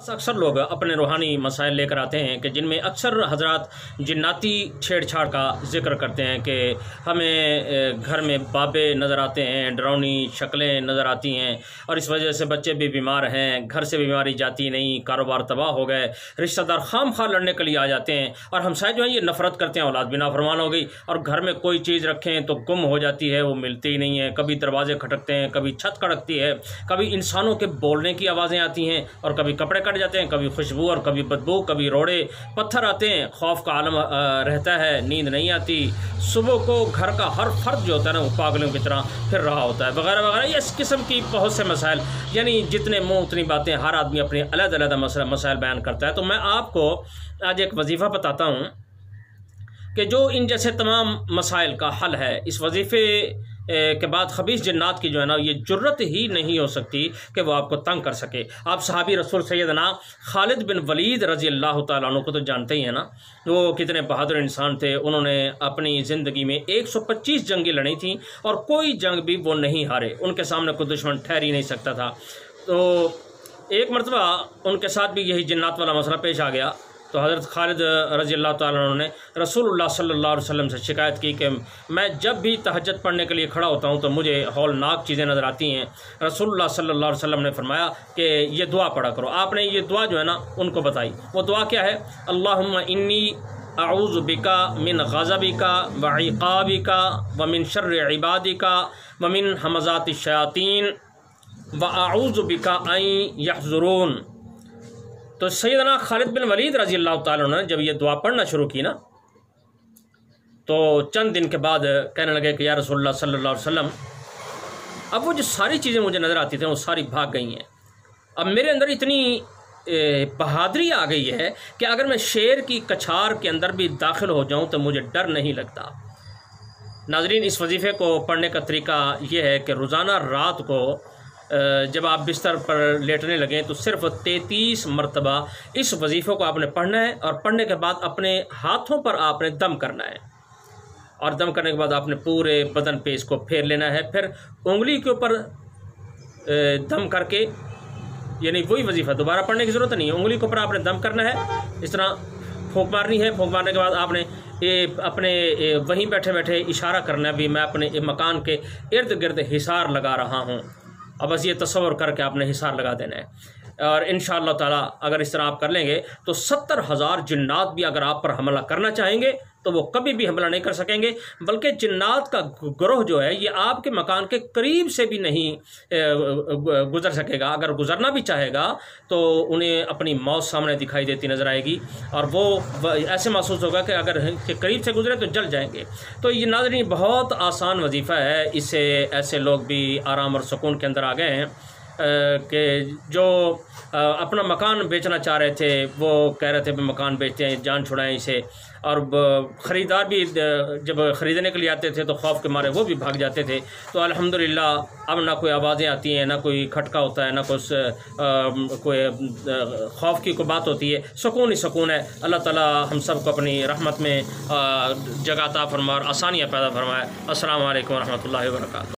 अक्सर लोग अपने रूहानी मसाइल लेकर आते हैं कि जिनमें अक्सर हजरात जिन्नाती छेड़छाड़ का जिक्र करते हैं कि हमें घर में बाबे नज़र आते हैं, डरावनी शक्लें नज़र आती हैं और इस वजह से बच्चे भी बीमार हैं, घर से बीमारी जाती नहीं, कारोबार तबाह हो गए, रिश्तेदार खाम खा लड़ने के लिए आ जाते हैं और हमसाए जो हैं ये नफ़रत करते हैं, औलाद भी नाफरमान हो गई और घर में कोई चीज़ रखें तो गुम हो जाती है, वो मिलती ही नहीं है। कभी दरवाजे खटकते हैं, कभी छत खड़कती है, कभी इंसानों के बोलने की आवाज़ें आती हैं और कभी कपड़े कट जाते हैं, कभी खुशबू और कभी बदबू, कभी रोड़े पत्थर आते हैं, खौफ का आलम रहता है, नींद नहीं आती, सुबह को घर का हर फर्द जो होता है ना वो पागलों की तरह फिर रहा होता है वगैरह वगैरह। इस किस्म की बहुत से मसाइल, यानी जितने मुँह उतनी बातें, हर आदमी अपनी अलग-अलग मसाइल बयान करता है। तो मैं आपको आज एक वजीफ़ा बताता हूँ कि जो इन जैसे तमाम मसाइल का हल है। इस वजीफ़े के बाद खबीस जन्नात की जो है ना ये जुर्रत ही नहीं हो सकती कि वो आपको तंग कर सके। आप सहाबी रसूल सैयदना खालिद बिन वलीद रज़ी अल्लाह तआला अन्हु को तो जानते ही हैं ना, वो कितने बहादुर इंसान थे। उन्होंने अपनी ज़िंदगी में 125 जंगें लड़ी थीं और कोई जंग भी वो नहीं हारे, उनके सामने कोई दुश्मन ठहर ही नहीं सकता था। तो एक मरतबा उनके साथ भी यही जन्नात वाला मसला पेश आ गया तो हज़रत खालिद रज़ी अल्लाह तआला अन्हु ने रसूलुल्लाह सल्लल्लाहु अलैहि वसल्लम से शिकायत की कि मैं जब भी तहज्जुद पढ़ने के लिए खड़ा होता हूँ तो मुझे हौलनाक चीज़ें नज़र आती हैं। रसूलुल्लाह सल्लल्लाहु अलैहि वसल्लम ने फरमाया कि ये दुआ पढ़ा करो। आपने ये दुआ जो है ना उनको बताई। वो दुआ क्या है? अल्लाहुम्मा इन्नी अऊज़ु बिका मिन ग़ज़बिका व इक़ाबिका व मिन शर्रि इबादिका व मिन हमज़ातिश शयातीन व अऊज़ु बिका अन यहज़ुरून। तो सैयदना खालिद बिन वलीद रज़ी अल्लाह तआला अन्हु ने जब ये दुआ पढ़ना शुरू की ना तो चंद दिन के बाद कहने लगे कि या रसूलुल्लाह सल्लल्लाहु अलैहि वसल्लम, अब वो जो सारी चीज़ें मुझे नज़र आती थी वो सारी भाग गई हैं। अब मेरे अंदर इतनी बहादुरी आ गई है कि अगर मैं शेर की कछार के अंदर भी दाखिल हो जाऊं तो मुझे डर नहीं लगता। नाज़रीन, इस वजीफ़े को पढ़ने का तरीका ये है कि रोज़ाना रात को जब आप बिस्तर पर लेटने लगें तो सिर्फ 33 मरतबा इस वजीफ़े को आपने पढ़ना है और पढ़ने के बाद अपने हाथों पर आपने दम करना है और दम करने के बाद आपने पूरे बदन पे इसको फेर लेना है। फिर उंगली के ऊपर दम करके, यानी वही वजीफ़ा दोबारा पढ़ने की ज़रूरत नहीं है, उंगली के ऊपर आपने दम करना है, इस तरह फूंक मारनी है। फूंक मारने के बाद आपने अपने वहीं बैठे बैठे इशारा करना है भी मैं अपने मकान के इर्द गिर्द हिसार लगा रहा हूँ। अब बस ये तस्वर करके आपने हिसार लगा देना है और इंशाअल्लाह ताला अगर इस तरह आप कर लेंगे तो 70,000 जिन्नात भी अगर आप पर हमला करना चाहेंगे तो वो कभी भी हमला नहीं कर सकेंगे, बल्कि जिन्नात का ग्रोह जो है ये आपके मकान के करीब से भी नहीं गुजर सकेगा। अगर गुजरना भी चाहेगा तो उन्हें अपनी मौत सामने दिखाई देती नज़र आएगी और वो ऐसे महसूस होगा कि अगर करीब से गुजरे तो जल जाएंगे। तो ये नाज़रीन बहुत आसान वजीफ़ा है, इससे ऐसे लोग भी आराम और सुकून के अंदर आ गए हैं कि जो अपना मकान बेचना चाह रहे थे वो कह रहे थे भी मकान बेचते हैं, जान छुड़ाएं इसे। और ख़रीदार भी जब ख़रीदने के लिए आते थे तो खौफ के मारे वो भी भाग जाते थे। तो अल्हम्दुलिल्लाह अब ना कोई आवाज़ें आती हैं, ना कोई खटका होता है, ना कोई खौफ की कोई बात होती है, सुकून ही सुकून है। अल्लाह ताला हम सब को अपनी रहमत में जगह अता फरमाए और आसानियाँ पैदा फरमाए। अस्सलामु अलैकुम व रहमतुल्लाहि व बरकातहू।